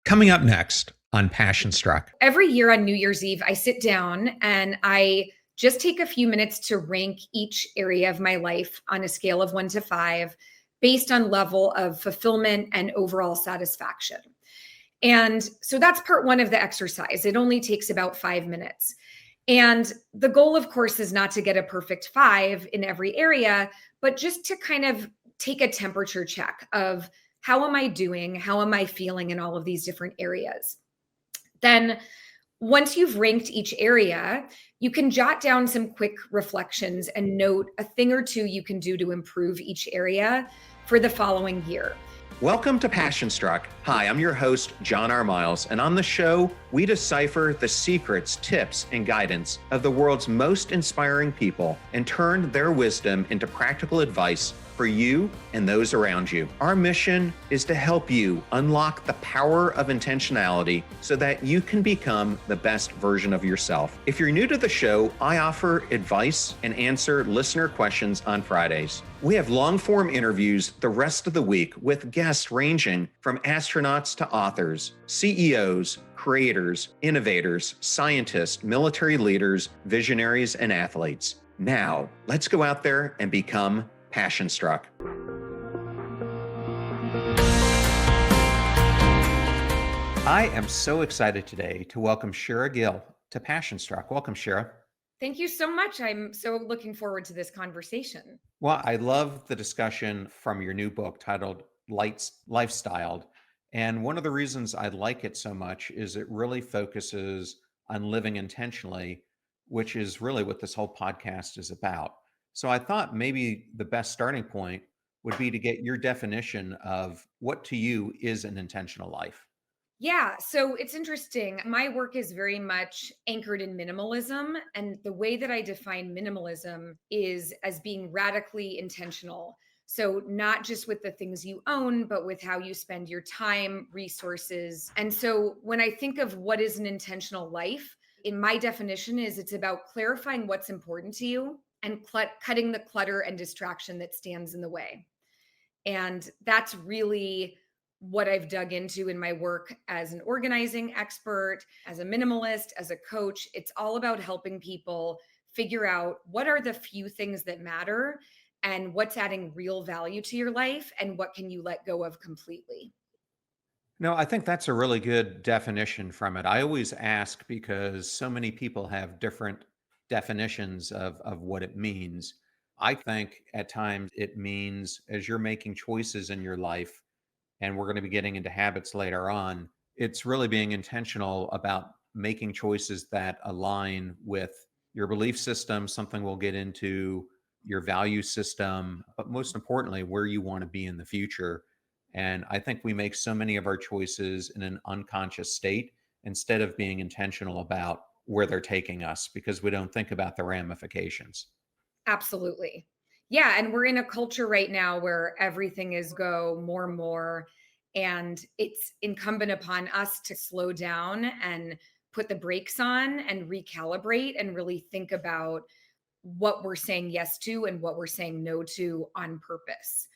Coming up next on Passion Struck. Every year on New Year's Eve, I sit down and I just take a few minutes to rank each area of my life on a scale of 1 to 5 based on level of fulfillment and overall satisfaction. And so that's part one of the exercise. It only takes about 5 minutes. And the goal, of course, is not to get a perfect 5 in every area, but just to kind of take a temperature check of how am I doing? How am I feeling in all of these different areas? Then once you've ranked each area, you can jot down some quick reflections and note a thing or two you can do to improve each area for the following year. Welcome to Passion Struck. Hi, I'm your host, John R. Miles, and on the show, we decipher the secrets, tips, and guidance of the world's most inspiring people and turn their wisdom into practical advice for you and those around you. Our mission is to help you unlock the power of intentionality so that you can become the best version of yourself. If you're new to the show, I offer advice and answer listener questions on Fridays. We have long-form interviews the rest of the week with guests ranging from astronauts to authors, CEOs, creators, innovators, scientists, military leaders, visionaries, and athletes. Now, let's go out there and become Passion Struck. I am so excited today to welcome Shira Gill to Passion Struck. Welcome, Shira. Thank you so much. I'm so looking forward to this conversation. Well, I love the discussion from your new book titled Lifestyled. And one of the reasons I like it so much is it really focuses on living intentionally, which is really what this whole podcast is about. So I thought maybe the best starting point would be to get your definition of what to you is an intentional life. Yeah, so it's interesting. My work is very much anchored in minimalism. And the way that I define minimalism is as being radically intentional. So, not just with the things you own, but with how you spend your time, resources. And so, when I think of what is an intentional life, in my definition, is it's about clarifying what's important to you and cutting the clutter and distraction that stands in the way. And that's really what I've dug into in my work as an organizing expert, as a minimalist, as a coach. It's all about helping people figure out what are the few things that matter and what's adding real value to your life and what can you let go of completely. No, I think that's a really good definition from it. I always ask because so many people have different definitions of what it means. I think at times it means as you're making choices in your life, and we're going to be getting into habits later on, it's really being intentional about making choices that align with your belief system, something we'll get into, your value system, but most importantly, where you want to be in the future. And I think we make so many of our choices in an unconscious state instead of being intentional about where they're taking us because we don't think about the ramifications. Absolutely. Yeah. And we're in a culture right now where everything is go more, more. And it's incumbent upon us to slow down and put the brakes on and recalibrate and really think about what we're saying yes to and what we're saying no to on purpose.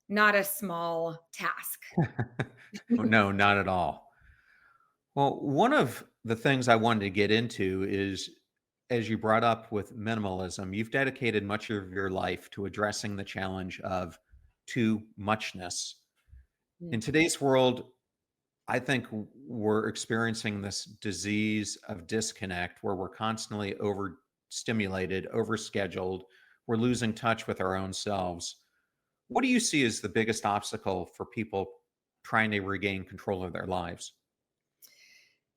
Not a small task. No, not at all. Well, one of the things I wanted to get into is, as you brought up with minimalism, you've dedicated much of your life to addressing the challenge of too muchness. In today's world, I think we're experiencing this disease of disconnect where we're constantly overstimulated, overscheduled. We're losing touch with our own selves. What do you see as the biggest obstacle for people trying to regain control of their lives?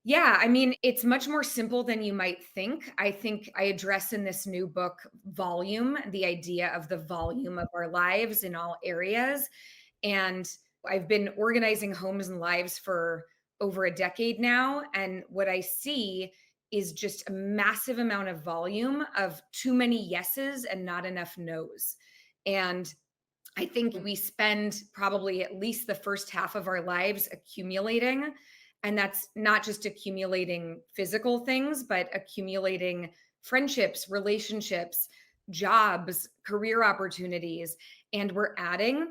Yeah, I mean, it's much more simple than you might think. I think I address in this new book volume, the idea of the volume of our lives in all areas. And I've been organizing homes and lives for over a decade now. And what I see is just a massive amount of volume of too many yeses and not enough nos. And I think we spend probably at least the first half of our lives accumulating. And that's not just accumulating physical things, but accumulating friendships, relationships, jobs, career opportunities. And we're adding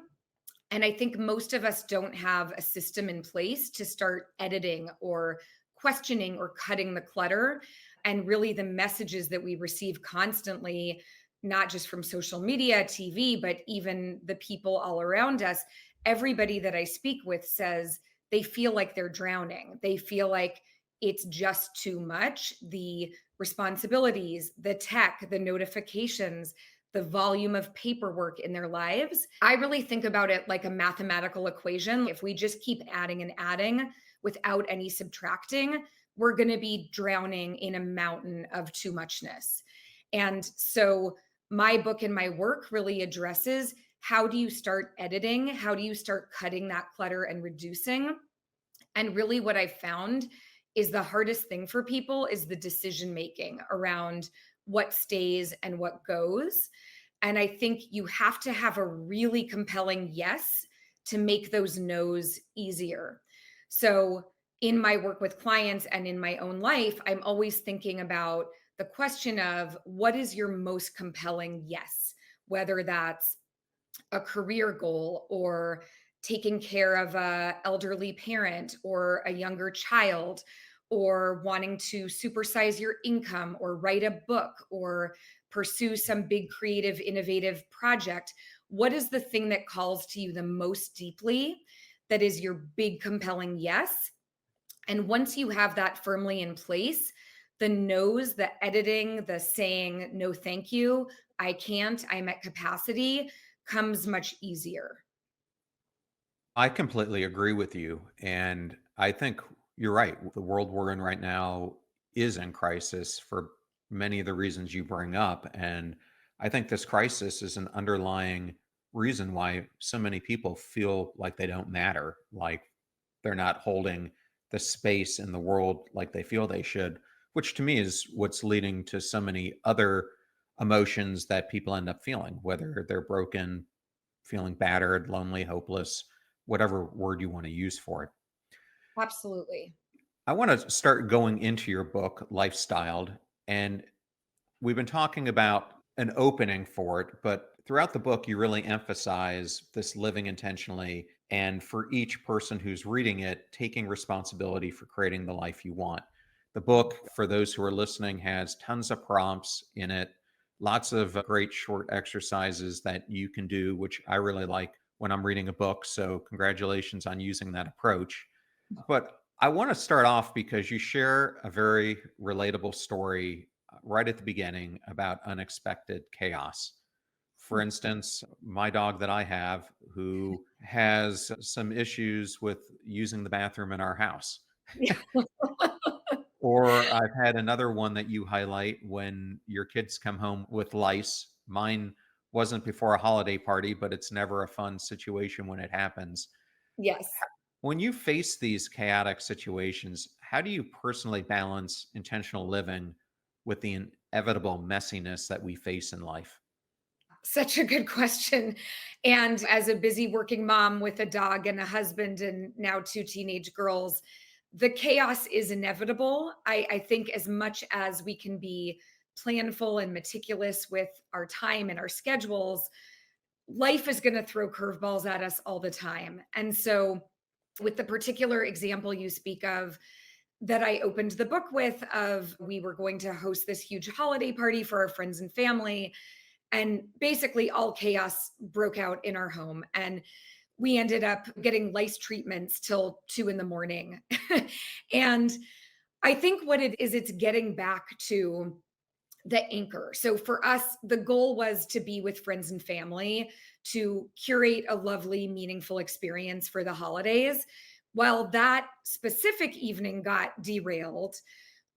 And I think most of us don't have a system in place to start editing or questioning or cutting the clutter. And really, the messages that we receive constantly, not just from social media, TV, but even the people all around us, everybody that I speak with says they feel like they're drowning. They feel like it's just too much. The responsibilities, the tech, the notifications, the volume of paperwork in their lives. I really think about it like a mathematical equation. If we just keep adding and adding without any subtracting, we're going to be drowning in a mountain of too muchness. And so my book and my work really addresses, how do you start editing? How do you start cutting that clutter and reducing? And really, what I've found is the hardest thing for people is the decision making around what stays and what goes. And I think you have to have a really compelling yes to make those no's easier. So, in my work with clients and in my own life, I'm always thinking about the question of what is your most compelling yes, whether that's a career goal or taking care of a elderly parent or a younger child or wanting to supersize your income or write a book or pursue some big creative innovative project. What is the thing that calls to you the most deeply, that is your big compelling yes? And once you have that firmly in place, the no's, the editing, the saying no thank you, I can't, I'm at capacity, comes much easier. I completely agree with you. And I think you're right. The world we're in right now is in crisis for many of the reasons you bring up. And I think this crisis is an underlying reason why so many people feel like they don't matter, like they're not holding the space in the world like they feel they should, which to me is what's leading to so many other emotions that people end up feeling, whether they're broken, feeling battered, lonely, hopeless, whatever word you want to use for it. Absolutely. I want to start going into your book, Lifestyled, and we've been talking about an opening for it, but throughout the book, you really emphasize this living intentionally. And for each person who's reading it, taking responsibility for creating the life you want. The book, for those who are listening, has tons of prompts in it, lots of great short exercises that you can do, which I really like when I'm reading a book. So, congratulations on using that approach. But I want to start off because you share a very relatable story right at the beginning about unexpected chaos. For instance, my dog that I have, who has some issues with using the bathroom in our house. Or I've had another one that you highlight when your kids come home with lice. Mine wasn't before a holiday party, but it's never a fun situation when it happens. Yes. When you face these chaotic situations, how do you personally balance intentional living with the inevitable messiness that we face in life? Such a good question. And as a busy working mom with a dog and a husband and now two teenage girls, the chaos is inevitable. I think as much as we can be planful and meticulous with our time and our schedules, life is going to throw curveballs at us all the time. And so, with the particular example you speak of, that I opened the book with, of we were going to host this huge holiday party for our friends and family, and basically all chaos broke out in our home, and we ended up getting lice treatments till 2 in the morning. And I think what it is, it's getting back to the anchor. So for us, the goal was to be with friends and family, to curate a lovely, meaningful experience for the holidays. While that specific evening got derailed,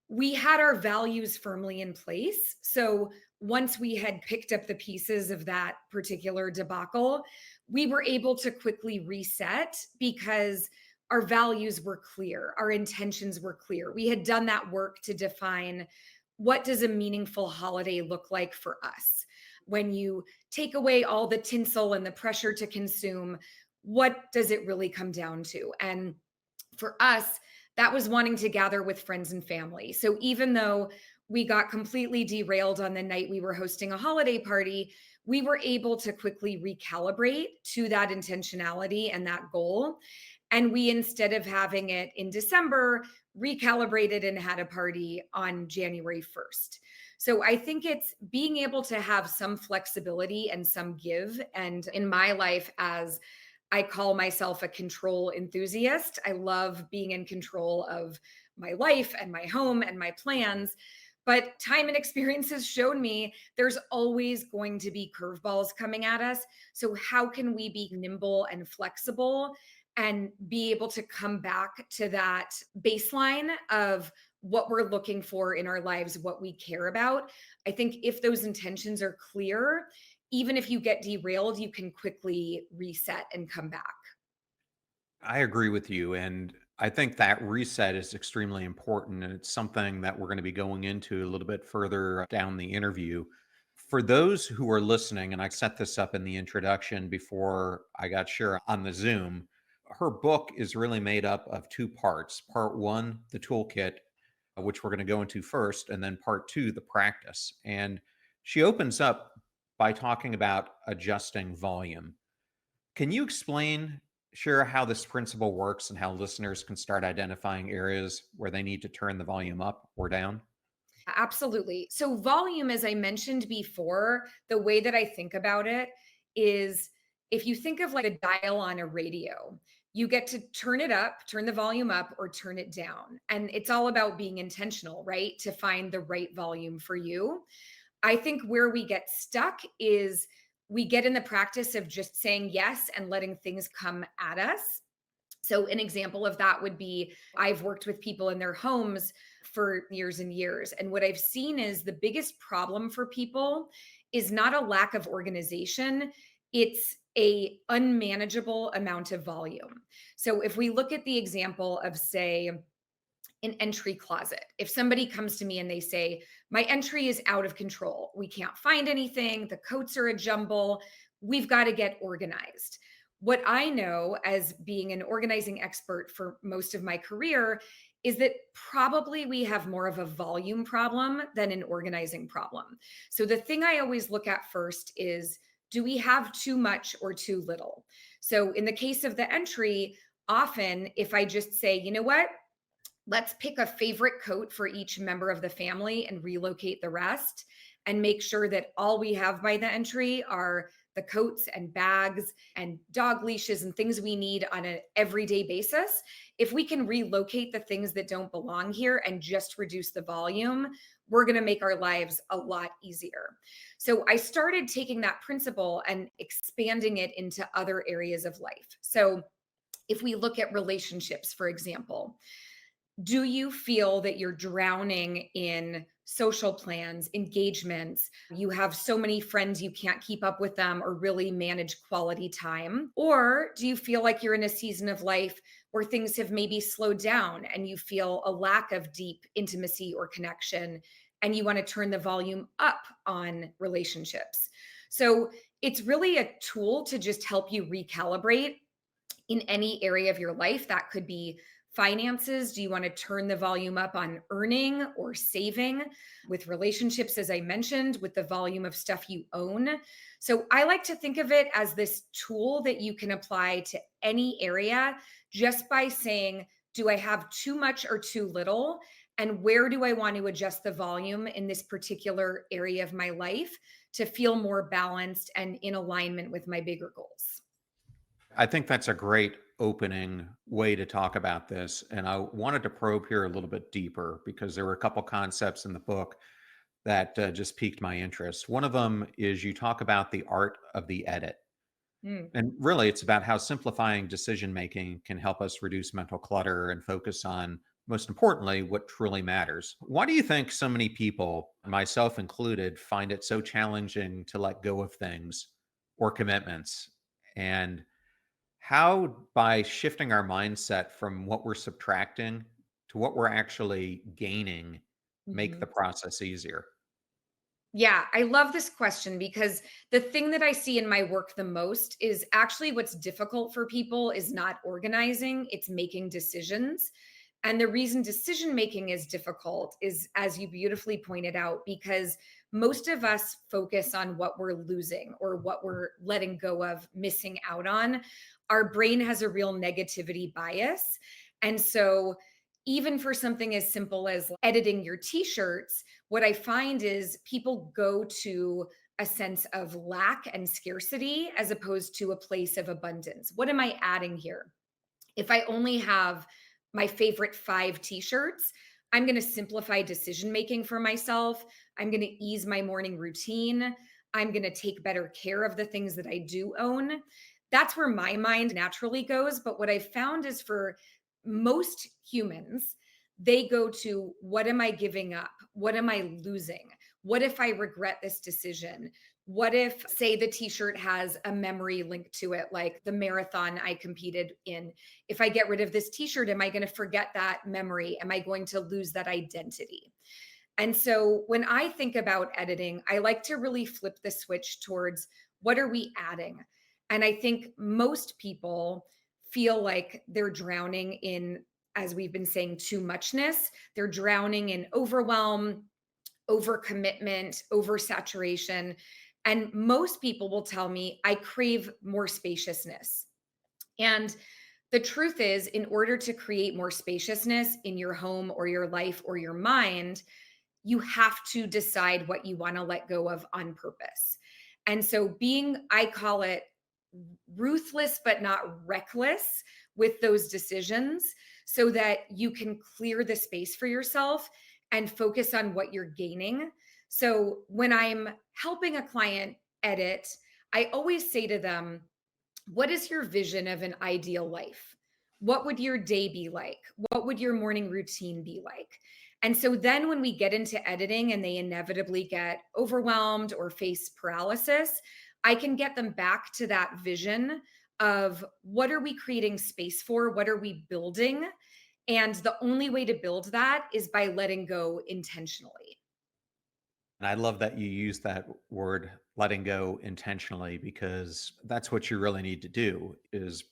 we had our values firmly in place. So once we had picked up the pieces of that particular debacle, we were able to quickly reset because our values were clear, our intentions were clear. We had done that work to define, what does a meaningful holiday look like for us? When you take away all the tinsel and the pressure to consume, what does it really come down to? And for us, that was wanting to gather with friends and family. So even though we got completely derailed on the night we were hosting a holiday party, we were able to quickly recalibrate to that intentionality and that goal. And we, instead of having it in December, recalibrated and had a party on January 1st. So I think it's being able to have some flexibility and some give. And in my life, as I call myself a control enthusiast, I love being in control of my life and my home and my plans. But time and experience has shown me there's always going to be curveballs coming at us. So, how can we be nimble and flexible and be able to come back to that baseline of what we're looking for in our lives, what we care about? I think if those intentions are clear, even if you get derailed, you can quickly reset and come back. I agree with you. And I think that reset is extremely important. And it's something that we're going to be going into a little bit further down the interview. For those who are listening, and I set this up in the introduction before I got Shira on the Zoom, her book is really made up of two parts. Part one, the toolkit, which we're going to go into first, and then part two, the practice. And she opens up by talking about adjusting volume. Can you explain, Shira, how this principle works and how listeners can start identifying areas where they need to turn the volume up or down? Absolutely. So, volume, as I mentioned before, the way that I think about it is, if you think of like a dial on a radio, you get to turn it up, turn the volume up, or turn it down. And it's all about being intentional, right? To find the right volume for you. I think where we get stuck is we get in the practice of just saying yes and letting things come at us. So, an example of that would be, I've worked with people in their homes for years and years. And what I've seen is the biggest problem for people is not a lack of organization, it's a unmanageable amount of volume. So, if we look at the example of, say, an entry closet. If somebody comes to me and they say, my entry is out of control, we can't find anything, the coats are a jumble, we've got to get organized. What I know, as being an organizing expert for most of my career, is that probably we have more of a volume problem than an organizing problem. So the thing I always look at first is, do we have too much or too little? So in the case of the entry, often if I just say, you know what, let's pick a favorite coat for each member of the family and relocate the rest, and make sure that all we have by the entry are the coats and bags and dog leashes and things we need on an everyday basis. If we can relocate the things that don't belong here and just reduce the volume, we're going to make our lives a lot easier. So I started taking that principle and expanding it into other areas of life. So if we look at relationships, for example, do you feel that you're drowning in social plans, engagements? You have so many friends you can't keep up with them or really manage quality time? Or do you feel like you're in a season of life where things have maybe slowed down and you feel a lack of deep intimacy or connection and you want to turn the volume up on relationships? So it's really a tool to just help you recalibrate in any area of your life. That could be finances. Do you want to turn the volume up on earning or saving? With relationships, as I mentioned, with the volume of stuff you own. So I like to think of it as this tool that you can apply to any area just by saying, do I have too much or too little? And where do I want to adjust the volume in this particular area of my life to feel more balanced and in alignment with my bigger goals? I think that's a great opening way to talk about this. And I wanted to probe here a little bit deeper because there were a couple concepts in the book that just piqued my interest. One of them is you talk about the art of the edit. Mm. And really, it's about how simplifying decision making can help us reduce mental clutter and focus on, most importantly, what truly matters. Why do you think so many people, myself included, find it so challenging to let go of things or commitments? And how, by shifting our mindset from what we're subtracting to what we're actually gaining, make Mhm. the process easier? Yeah, I love this question because the thing that I see in my work the most is actually what's difficult for people is not organizing, it's making decisions. And the reason decision making is difficult is, as you beautifully pointed out, because most of us focus on what we're losing or what we're letting go of, missing out on. Our brain has a real negativity bias. And so, even for something as simple as editing your t shirts, what I find is people go to a sense of lack and scarcity as opposed to a place of abundance. What am I adding here? If I only have my favorite 5 t-shirts, I'm going to simplify decision making for myself. I'm going to ease my morning routine. I'm going to take better care of the things that I do own. That's where my mind naturally goes. But what I've found is for most humans, they go to what am I giving up? What am I losing? What if I regret this decision? What if, say, the t shirt has a memory linked to it, like the marathon I competed in? If I get rid of this t shirt, am I going to forget that memory? Am I going to lose that identity? And so when I think about editing, I like to really flip the switch towards what are we adding? And I think most people feel like they're drowning in, as we've been saying, too muchness. They're drowning in overwhelm, overcommitment, oversaturation. And most people will tell me, I crave more spaciousness. And the truth is, in order to create more spaciousness in your home or your life or your mind, you have to decide what you want to let go of on purpose. And so, being, I call it ruthless, but not reckless with those decisions so that you can clear the space for yourself and focus on what you're gaining. So, when I'm helping a client edit, I always say to them, what is your vision of an ideal life? What would your day be like? What would your morning routine be like? And so then when we get into editing and they inevitably get overwhelmed or face paralysis, I can get them back to that vision of what are we creating space for? What are we building? And the only way to build that is by letting go intentionally. And I love that you use that word letting go intentionally, because that's what you really need to do is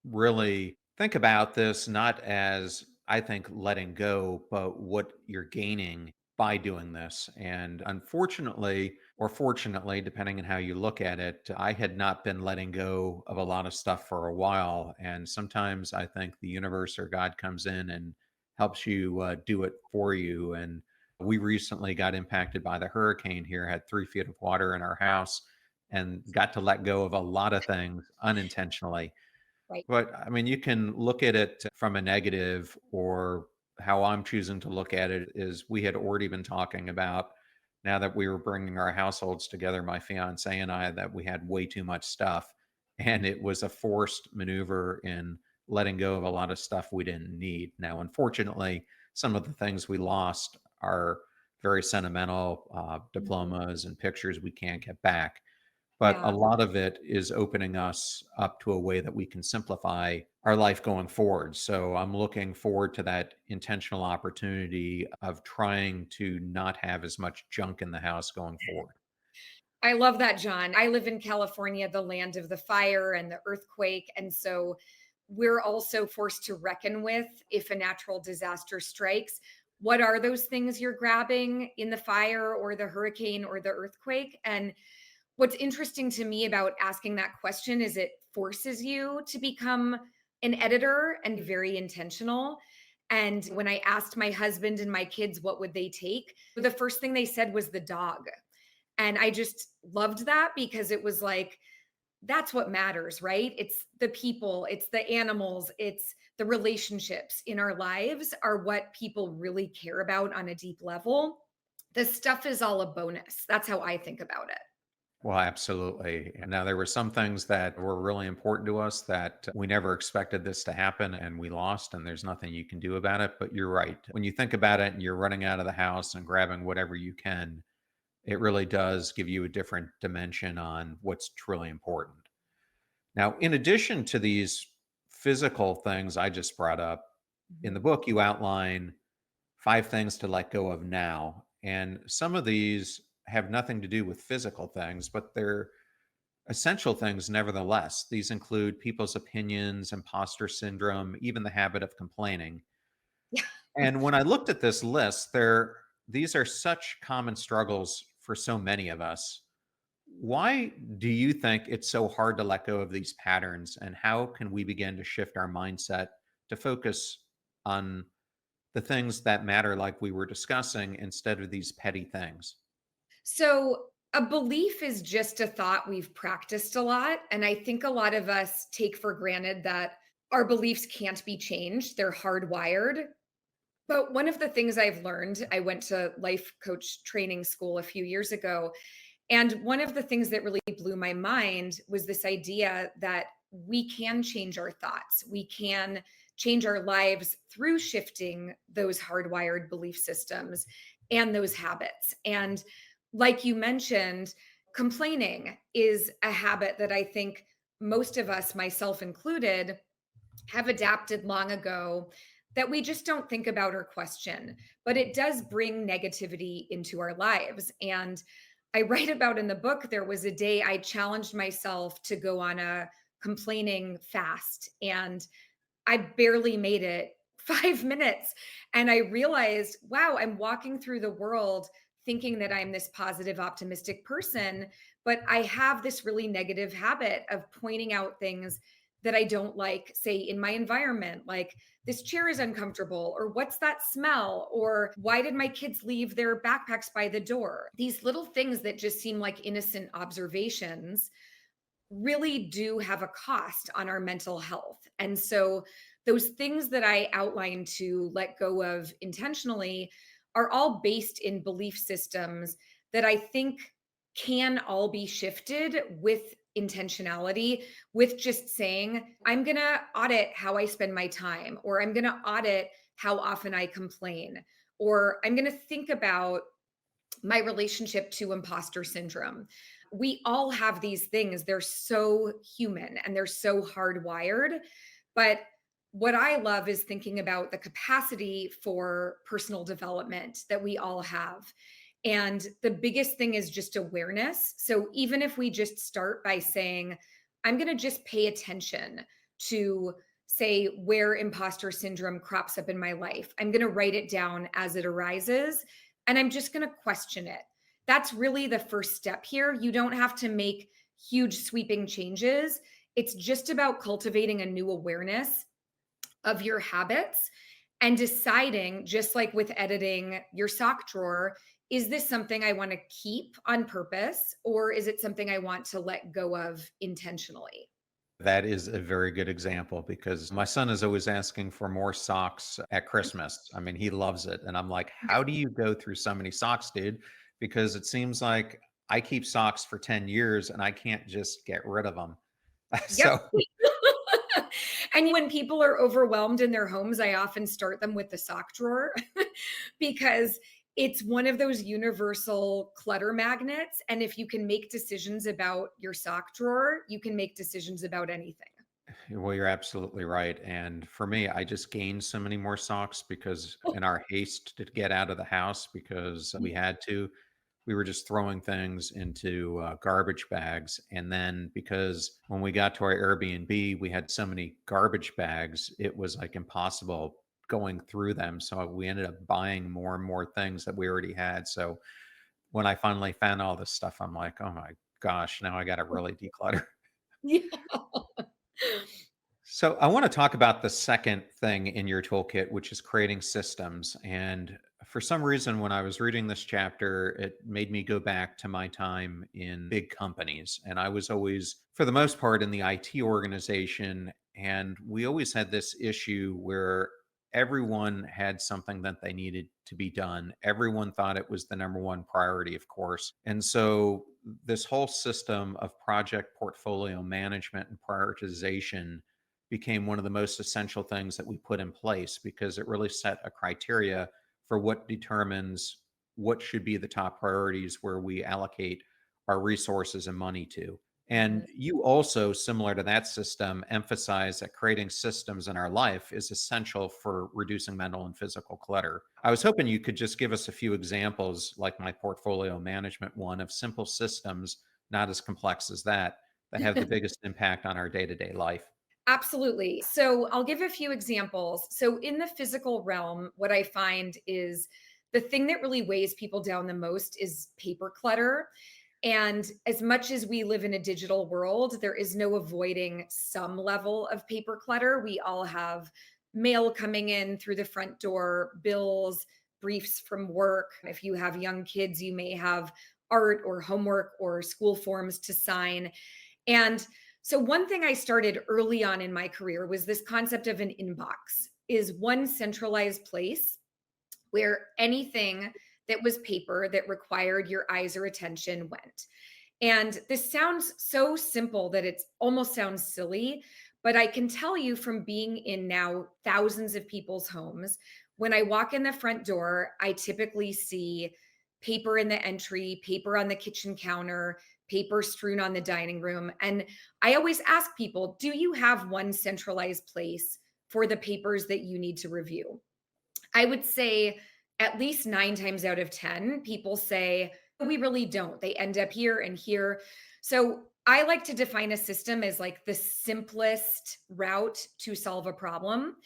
really think about this not as, I think, letting go, but what you're gaining by doing this. And unfortunately, or fortunately, depending on how you look at it, I had not been letting go of a lot of stuff for a while. And sometimes I think the universe or God comes in and helps you do it for you. And we recently got impacted by the hurricane here, had 3 feet of water in our house, and got to let go of a lot of things unintentionally. Right. But I mean, you can look at it from a negative, or how I'm choosing to look at it is we had already been talking about, now that we were bringing our households together, my fiance and I, that we had way too much stuff. And it was a forced maneuver in letting go of a lot of stuff we didn't need. Now, unfortunately, some of the things we lost are very sentimental, Mhm. diplomas and pictures we can't get back, but a Yeah. lot of it is opening us up to a way that we can simplify our life going forward. So I'm looking forward to that intentional opportunity of trying to not have as much junk in the house going forward. I love that, John. I live in California, the land of the fire and the earthquake. And so we're also forced to reckon with if a natural disaster strikes. What are those things you're grabbing in the fire or the hurricane or the earthquake? And what's interesting to me about asking that question is it forces you to become an editor and very intentional. And when I asked my husband and my kids what would they take, the first thing they said was the dog. And I just loved that because it was like, that's what matters, right? It's the people, it's the animals, it's the relationships in our lives are what people really care about on a deep level. The stuff is all a bonus. That's how I think about it. Well, absolutely. And now there were some things that were really important to us that we never expected this to happen and we lost, and there's nothing you can do about it. But you're right. When you think about it and you're running out of the house and grabbing whatever you can, it really does give you a different dimension on what's truly important. Now, in addition to these physical things I just brought up, in the Mhm. book, you outline 5 things to let go of now. And some of these have nothing to do with physical things, but they're essential things nevertheless. These include people's opinions, imposter syndrome, even the habit of complaining. And when I looked at this list, these are such common struggles for so many of us. Why do you think it's so hard to let go of these patterns? And how can we begin to shift our mindset to focus on the things that matter, like we were discussing, instead of these petty things? So, a belief is just a thought we've practiced a lot. And I think a lot of us take for granted that our beliefs can't be changed, they're hardwired. But one of the things I've learned, I went to life coach training school a few years ago. And one of the things that really blew my mind was this idea that we can change our thoughts. We can change our lives through shifting those hardwired belief systems and those habits. And like you mentioned, complaining is a habit that I think most of us, myself included, have adapted long ago that we just don't think about or question, but it does bring negativity into our lives. And I write about in the book, there was a day I challenged myself to go on a complaining fast, and I barely made it 5 minutes. And I realized, wow, I'm walking through the world thinking that I'm this positive, optimistic person, but I have this really negative habit of pointing out things that I don't like, say, in my environment, like this chair is uncomfortable, or what's that smell, or why did my kids leave their backpacks by the door? These little things that just seem like innocent observations really do have a cost on our mental health. And so those things that I outlined to let go of intentionally are all based in belief systems that I think can all be shifted with intentionality, with just saying, I'm going to audit how I spend my time, or I'm going to audit how often I complain, or I'm going to think about my relationship to imposter syndrome. We all have these things. They're so human and they're so hardwired. But what I love is thinking about the capacity for personal development that we all have. And the biggest thing is just awareness. So even if we just start by saying, I'm going to just pay attention to, say, where imposter syndrome crops up in my life, I'm going to write it down as it arises, and I'm just going to question it. That's really the first step here. You don't have to make huge sweeping changes. It's just about cultivating a new awareness of your habits and deciding, just like with editing your sock drawer, is this something I want to keep on purpose, or is it something I want to let go of intentionally? That is a very good example because my son is always asking for more socks at Christmas. I mean, he loves it. And I'm like, how do you go through so many socks, dude? Because it seems like I keep socks for 10 years and I can't just get rid of them. Yep. So And when people are overwhelmed in their homes, I often start them with the sock drawer because it's one of those universal clutter magnets. And if you can make decisions about your sock drawer, you can make decisions about anything. well, you're absolutely right. And for me, I just gained so many more socks because in our haste to get out of the house, because we had to, we were just throwing things into garbage bags. And then because when we got to our Airbnb, we had so many garbage bags, it was like impossible going through them. So we ended up buying more and more things that we already had. So when I finally found all this stuff, I'm like, oh my gosh, now I got to really declutter. Yeah. So I want to talk about the second thing in your toolkit, which is creating systems. And for some reason, when I was reading this chapter, it made me go back to my time in big companies. And I was always, for the most part, in the IT organization. And we always had this issue where everyone had something that they needed to be done. Everyone thought it was the number one priority, of course. And so this whole system of project portfolio management and prioritization became one of the most essential things that we put in place because it really set a criteria for what determines what should be the top priorities where we allocate our resources and money to. And you also, similar to that system, emphasize that creating systems in our life is essential for reducing mental and physical clutter. I was hoping you could just give us a few examples, like my portfolio management one, of simple systems, not as complex as that have the biggest impact on our day to day life. Absolutely. So I'll give a few examples. So in the physical realm, what I find is the thing that really weighs people down the most is paper clutter. And as much as we live in a digital world, there is no avoiding some level of paper clutter. We all have mail coming in through the front door, bills, briefs from work. If you have young kids, you may have art or homework or school forms to sign. And so one thing I started early on in my career was this concept of an inbox is one centralized place where anything that was paper that required your eyes or attention went. And this sounds so simple that it almost sounds silly, but I can tell you from being in now thousands of people's homes, when I walk in the front door, I typically see paper in the entry, paper on the kitchen counter, paper strewn on the dining room. And I always ask people, do you have one centralized place for the papers that you need to review? I would say at least 9 times out of 10, people say, we really don't. They end up here and here. So I like to define a system as like the simplest route to solve a problem.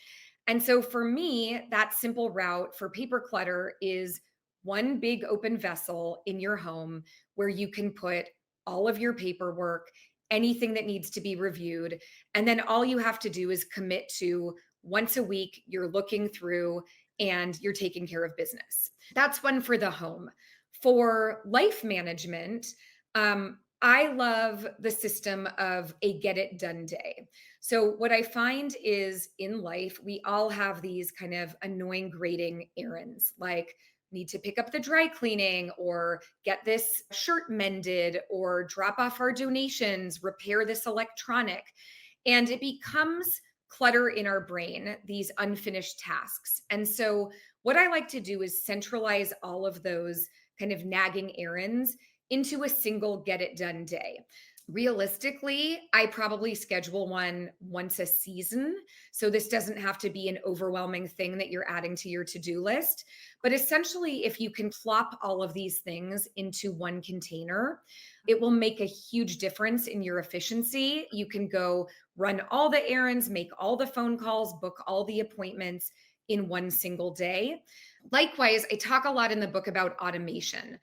And so for me, that simple route for paper clutter is one big open vessel in your home where you can put all of your paperwork, anything that needs to be reviewed. And then all you have to do is commit to once a week, you're looking through and you're taking care of business. That's one for the home. For life management, I love the system of a get it done day. So, what I find is in life, we all have these kind of annoying, grating errands like need to pick up the dry cleaning or get this shirt mended or drop off our donations, repair this electronic. And it becomes clutter in our brain, these unfinished tasks. And so, what I like to do is centralize all of those kind of nagging errands into a single get it done day. Realistically, I probably schedule one once a season. So this doesn't have to be an overwhelming thing that you're adding to your to do list. But essentially, if you can plop all of these things into one container, it will make a huge difference in your efficiency. You can go run all the errands, make all the phone calls, book all the appointments in one single day. Likewise, I talk a lot in the book about automation.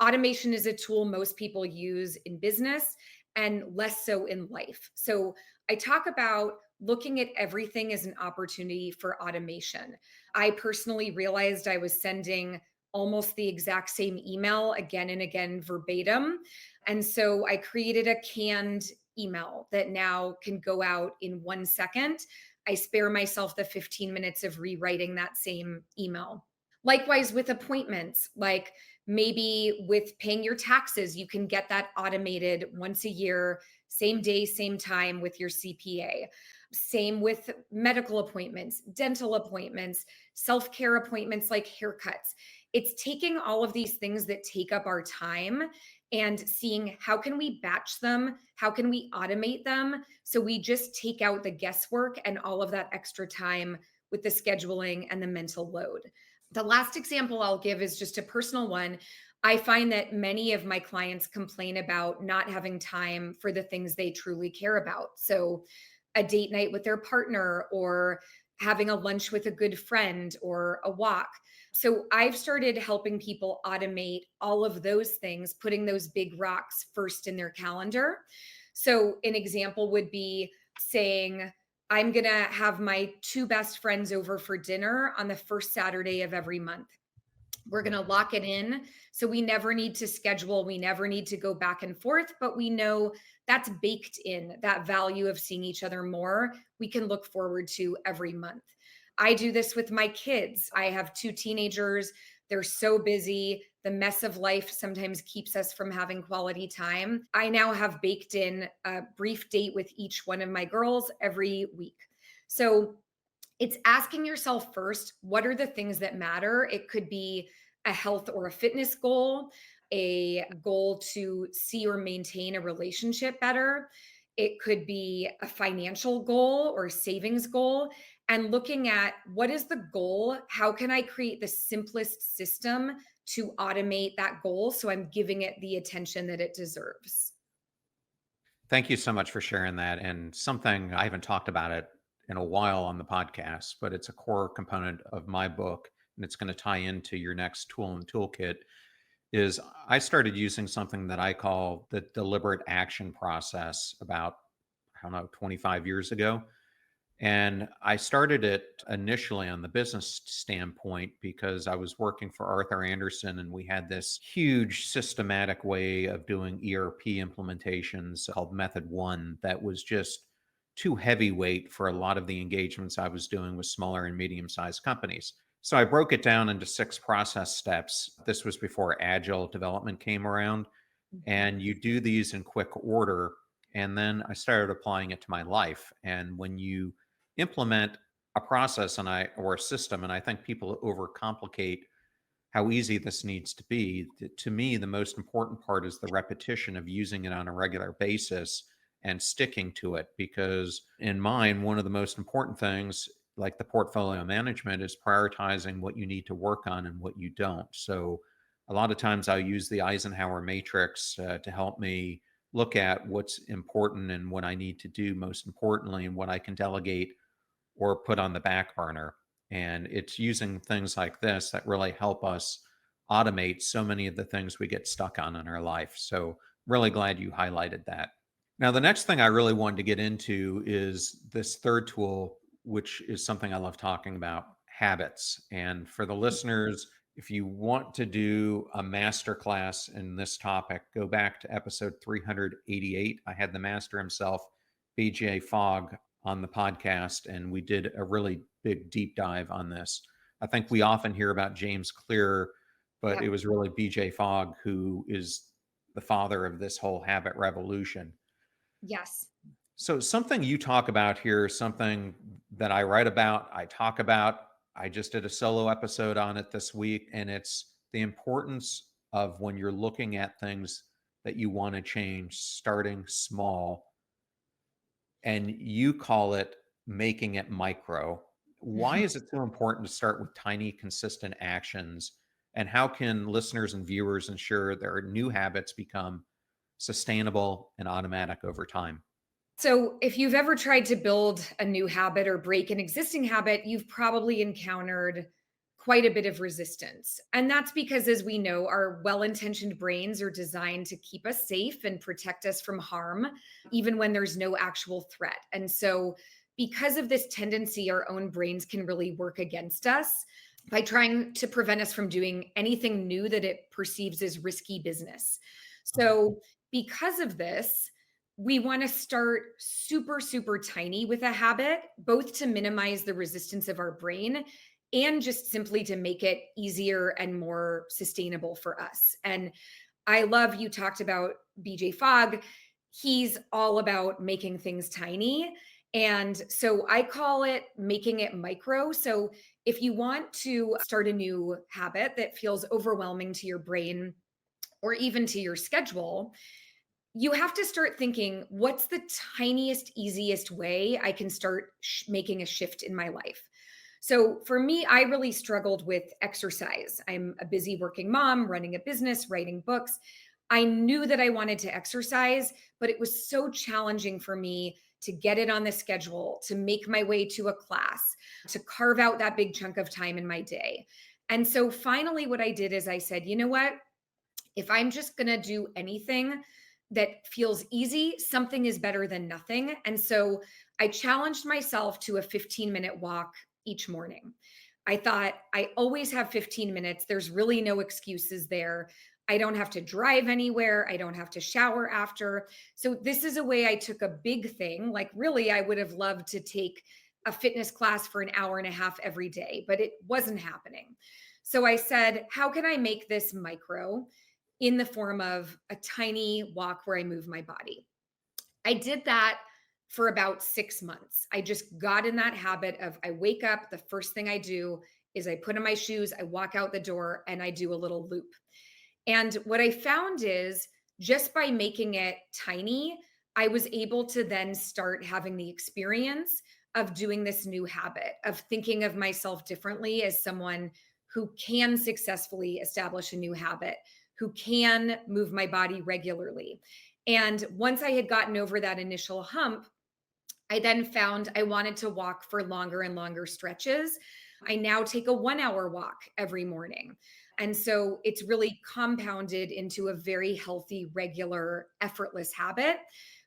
Automation is a tool most people use in business and less so in life. So I talk about looking at everything as an opportunity for automation. I personally realized I was sending almost the exact same email again and again verbatim. And so I created a canned email that now can go out in 1 second. I spare myself the 15 minutes of rewriting that same email. Likewise, with appointments, like maybe with paying your taxes, you can get that automated once a year, same day, same time with your CPA. Same with medical appointments, dental appointments, self care appointments like haircuts. It's taking all of these things that take up our time and seeing how can we batch them, how can we automate them so we just take out the guesswork and all of that extra time with the scheduling and the mental load. The last example I'll give is just a personal one. I find that many of my clients complain about not having time for the things they truly care about. So, a date night with their partner, or having a lunch with a good friend, or a walk. So, I've started helping people automate all of those things, putting those big rocks first in their calendar. So, an example would be saying, I'm going to have my two best friends over for dinner on the first Saturday of every month. We're going to lock it in. So we never need to schedule. We never need to go back and forth, but we know that's baked in, that value of seeing each other more. We can look forward to every month. I do this with my kids. I have two teenagers. They're so busy. The mess of life sometimes keeps us from having quality time. I now have baked in a brief date with each one of my girls every week. So it's asking yourself first, what are the things that matter? It could be a health or a fitness goal, a goal to see or maintain a relationship better. It could be a financial goal or a savings goal. And looking at what is the goal? How can I create the simplest system to automate that goal so I'm giving it the attention that it deserves? Thank you so much for sharing that. And something I haven't talked about it in a while on the podcast, but it's a core component of my book, and it's going to tie into your next tool and toolkit. Is I started using something that I call the deliberate action process about, I don't know, 25 years ago. And I started it initially on the business standpoint because I was working for Arthur Andersen, and we had this huge systematic way of doing ERP implementations called Method One that was just too heavyweight for a lot of the engagements I was doing with smaller and medium sized companies. So I broke it down into 6 process steps. This was before agile development came around, Mhm. and you do these in quick order. And then I started applying it to my life. And when you implement a process or a system, and I think people overcomplicate how easy this needs to be. To me, the most important part is the repetition of using it on a regular basis and sticking to it. Because in mine, one of the most important things, like the portfolio management, is prioritizing what you need to work on and what you don't. So a lot of times I'll use the Eisenhower matrix to help me look at what's important and what I need to do most importantly and what I can delegate or put on the back burner. And it's using things like this that really help us automate so many of the things we get stuck on in our life. So, really glad you highlighted that. Now, the next thing I really wanted to get into is this third tool, which is something I love talking about, habits. And for the listeners, if you want to do a masterclass in this topic, go back to episode 388. I had the master himself, BJ Fogg, on the podcast, and we did a really big deep dive on this. I think we often hear about James Clear, but Yep. it was really BJ Fogg who is the father of this whole habit revolution. Yes. So, something you talk about here, something that I write about, I talk about, I just did a solo episode on it this week, and it's the importance of when you're looking at things that you want to change, starting small, and you call it making it micro. Why is it so important to start with tiny, consistent actions? And how can listeners and viewers ensure their new habits become sustainable and automatic over time? So, if you've ever tried to build a new habit or break an existing habit, you've probably encountered quite a bit of resistance. And that's because, as we know, our well intentioned brains are designed to keep us safe and protect us from harm, even when there's no actual threat. And so, because of this tendency, our own brains can really work against us by trying to prevent us from doing anything new that it perceives as risky business. So, because of this, we want to start super, super tiny with a habit, both to minimize the resistance of our brain and just simply to make it easier and more sustainable for us. And I love you talked about BJ Fogg. He's all about making things tiny. And so I call it making it micro. So if you want to start a new habit that feels overwhelming to your brain or even to your schedule, you have to start thinking, what's the tiniest, easiest way I can start making a shift in my life? So for me, I really struggled with exercise. I'm a busy working mom, running a business, writing books. I knew that I wanted to exercise, but it was so challenging for me to get it on the schedule, to make my way to a class, to carve out that big chunk of time in my day. And so finally, what I did is I said, you know what? If I'm just going to do anything that feels easy, something is better than nothing. And so I challenged myself to a 15-minute walk each morning. I thought I always have 15 minutes. There's really no excuses there. I don't have to drive anywhere. I don't have to shower after. So this is a way I took a big thing. Like, really, I would have loved to take a fitness class for an hour and a half every day, but it wasn't happening. So I said, how can I make this micro in the form of a tiny walk where I move my body? I did that for about 6 months. I just got in that habit of I wake up, the first thing I do is I put on my shoes, I walk out the door, and I do a little loop. And what I found is just by making it tiny, I was able to then start having the experience of doing this new habit, of thinking of myself differently as someone who can successfully establish a new habit, who can move my body regularly. And once I had gotten over that initial hump, I then found I wanted to walk for longer and longer stretches. I now take a 1 hour walk every morning. And so it's really compounded into a very healthy, regular, effortless habit.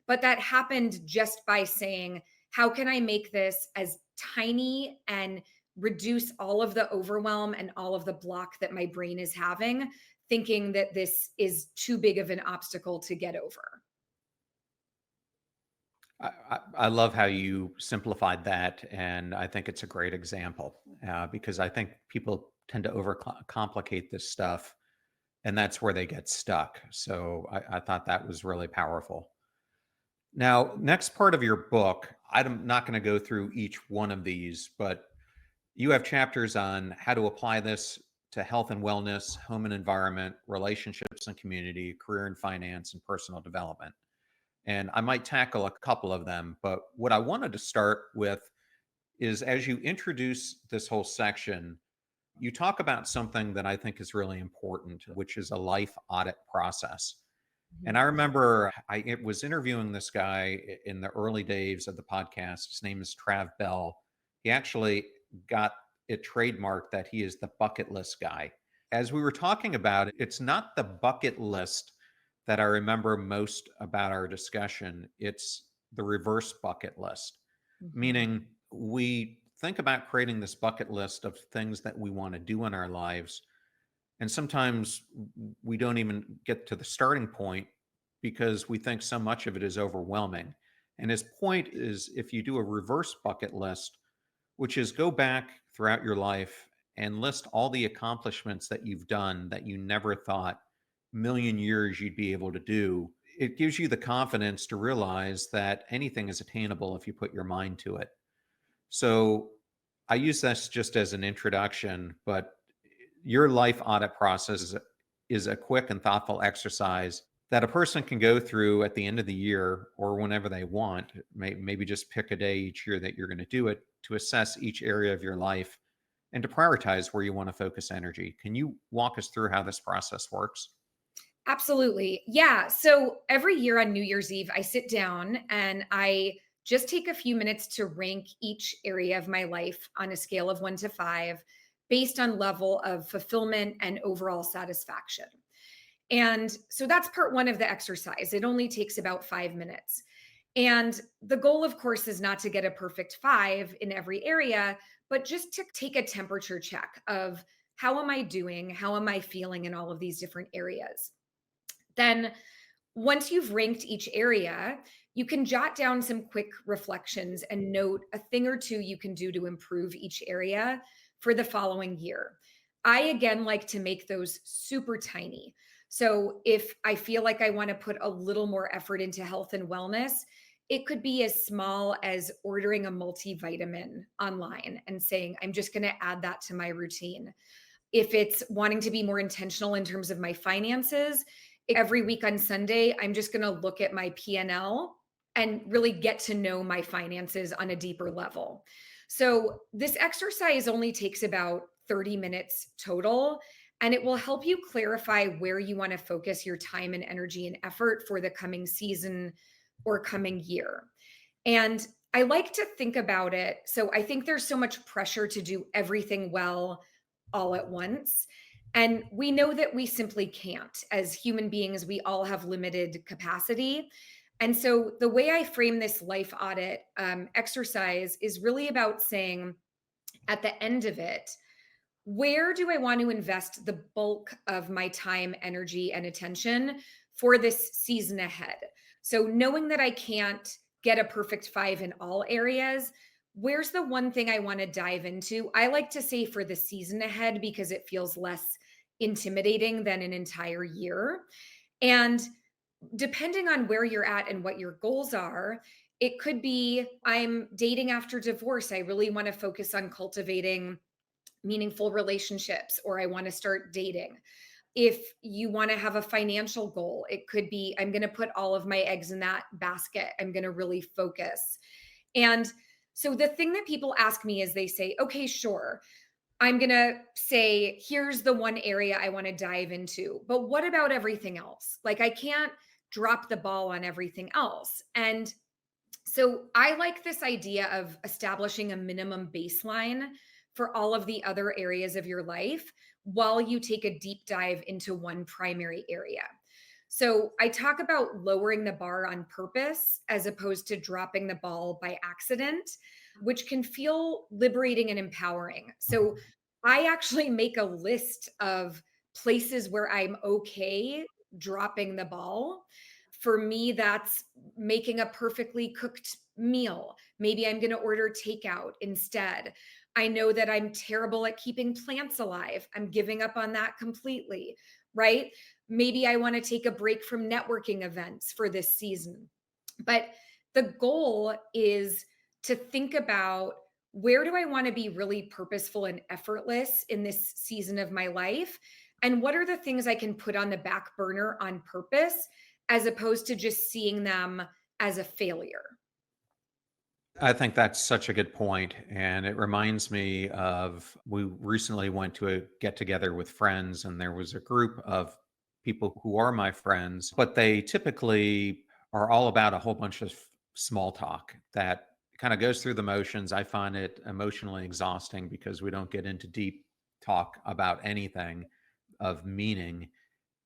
But that happened just by saying, how can I make this as tiny and reduce all of the overwhelm and all of the block that my brain is having, thinking that this is too big of an obstacle to get over? I love how you simplified that, and I think it's a great example because I think people tend to overcomplicate this stuff, and that's where they get stuck. So I thought that was really powerful. Now, next part of your book, I'm not going to go through each one of these, but you have chapters on how to apply this to health and wellness, home and environment, relationships and community, career and finance, and personal development. And I might tackle a couple of them, but what I wanted to start with is as you introduce this whole section, you talk about something that I think is really important, which is a life audit process. And Mhm. I remember was interviewing this guy in the early days of the podcast. His name is Trav Bell. He actually got it trademarked that he is the bucket list guy. As we were talking about it, it's not the bucket list that I remember most about our discussion. It's the reverse bucket list, Mhm. meaning we think about creating this bucket list of things that we want to do in our lives. And sometimes we don't even get to the starting point because we think so much of it is overwhelming. And his point is if you do a reverse bucket list, which is go back throughout your life and list all the accomplishments that you've done that you never thought million years you'd be able to do. It gives you the confidence to realize that anything is attainable if you put your mind to it. So I use this just as an introduction, but your life audit process is a quick and thoughtful exercise that a person can go through at the end of the year or whenever they want. Maybe just pick a day each year that you're going to do it to assess each area of your life and to prioritize where you want to focus energy. Can you walk us through how this process works? Absolutely. Yeah. So every year on New Year's Eve, I sit down and I just take a few minutes to rank each area of my life on a scale of 1 to 5 based on level of fulfillment and overall satisfaction. And so that's part one of the exercise. It only takes about 5 minutes. And the goal, of course, is not to get a perfect 5 in every area, but just to take a temperature check of how am I doing? How am I feeling in all of these different areas? Then, once you've ranked each area, you can jot down some quick reflections and note a thing or two you can do to improve each area for the following year. I again like to make those super tiny. So if I feel like I want to put a little more effort into health and wellness, it could be as small as ordering a multivitamin online and saying, I'm just going to add that to my routine. If it's wanting to be more intentional in terms of my finances, every week on Sunday, I'm just going to look at my P&L and really get to know my finances on a deeper level. So, this exercise only takes about 30 minutes total, and it will help you clarify where you want to focus your time and energy and effort for the coming season or coming year. And I like to think about it. So I think there's so much pressure to do everything well all at once. And we know that we simply can't. As human beings, we all have limited capacity. And so the way I frame this life audit exercise is really about saying at the end of it, where do I want to invest the bulk of my time, energy, and attention for this season ahead? So, knowing that I can't get a perfect 5 in all areas, where's the one thing I want to dive into? I like to say for the season ahead because it feels less intimidating than an entire year. And depending on where you're at and what your goals are, it could be I'm dating after divorce. I really want to focus on cultivating meaningful relationships, or I want to start dating. If you want to have a financial goal, it could be I'm going to put all of my eggs in that basket. I'm going to really focus. And so the thing that people ask me is they say, okay, sure. I'm going to say, here's the one area I want to dive into. But what about everything else? Like, I can't drop the ball on everything else. And so I like this idea of establishing a minimum baseline for all of the other areas of your life while you take a deep dive into one primary area. So I talk about lowering the bar on purpose as opposed to dropping the ball by accident, which can feel liberating and empowering. So I actually make a list of places where I'm okay dropping the ball. For me, that's making a perfectly cooked meal. Maybe I'm going to order takeout instead. I know that I'm terrible at keeping plants alive. I'm giving up on that completely, right? Maybe I want to take a break from networking events for this season. But the goal is to think about, where do I want to be really purposeful and effortless in this season of my life? And what are the things I can put on the back burner on purpose, as opposed to just seeing them as a failure? I think that's such a good point. And it reminds me of, we recently went to a get together with friends, and there was a group of people who are my friends, but they typically are all about a whole bunch of small talk that kind of goes through the motions. I find it emotionally exhausting because we don't get into deep talk about anything of meaning.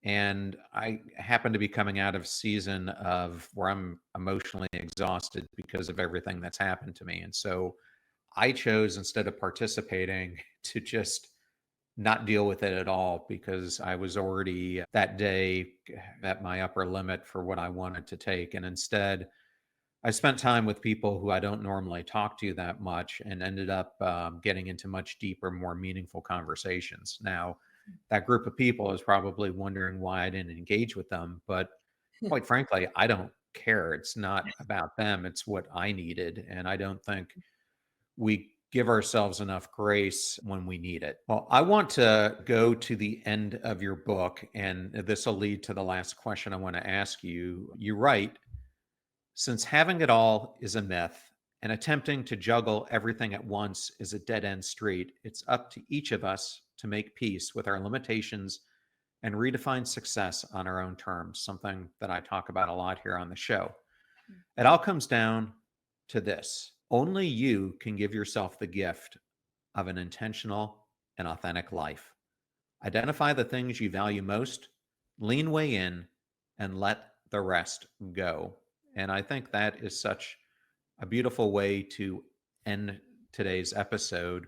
And I happen to be coming out of season of where I'm emotionally exhausted because of everything that's happened to me. And so I chose, instead of participating, to just not deal with it at all, because I was already that day at my upper limit for what I wanted to take. And instead, I spent time with people who I don't normally talk to that much, and ended up getting into much deeper, more meaningful conversations. Now, that group of people is probably wondering why I didn't engage with them, but quite frankly, I don't care. It's not about them, it's what I needed. And I don't think we give ourselves enough grace when we need it. Well, I want to go to the end of your book, and this will lead to the last question I want to ask you. You write, since having it all is a myth and attempting to juggle everything at once is a dead end street, it's up to each of us to make peace with our limitations and redefine success on our own terms, something that I talk about a lot here on the show. It all comes down to this: only you can give yourself the gift of an intentional and authentic life. Identify the things you value most, lean way in, and let the rest go. And I think that is such a beautiful way to end today's episode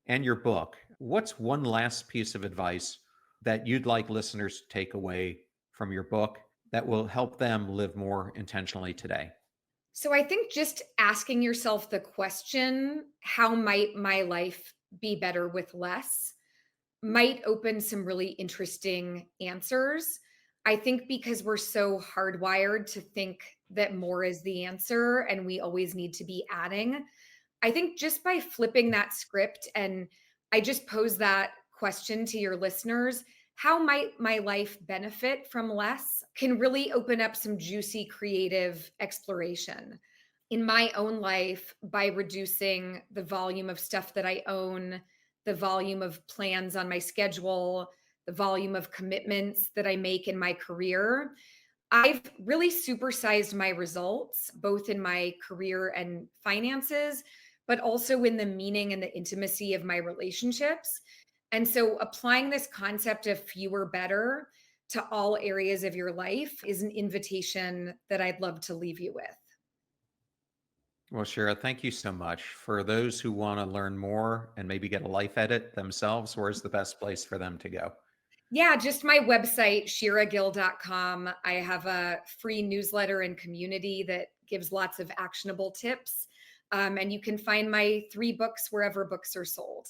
and your book. What's one last piece of advice that you'd like listeners to take away from your book that will help them live more intentionally today? So I think just asking yourself the question, how might my life be better with less, might open some really interesting answers. I think because we're so hardwired to think that more is the answer and we always need to be adding. I think just by flipping that script, and I just pose that question to your listeners, how might my life benefit from less, can really open up some juicy creative exploration. In my own life, by reducing the volume of stuff that I own, the volume of plans on my schedule, the volume of commitments that I make in my career, I've really supersized my results, both in my career and finances, but also in the meaning and the intimacy of my relationships. And so applying this concept of fewer better to all areas of your life is an invitation that I'd love to leave you with. Well, Shira, thank you so much. For those who want to learn more and maybe get a life edit themselves, where's the best place for them to go? Yeah, just my website, shiragill.com. I have a free newsletter and community that gives lots of actionable tips. And you can find my 3 books wherever books are sold.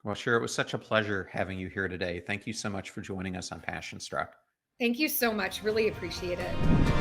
Well, Shira, it was such a pleasure having you here today. Thank you so much for joining us on Passion Struck. Thank you so much. Really appreciate it.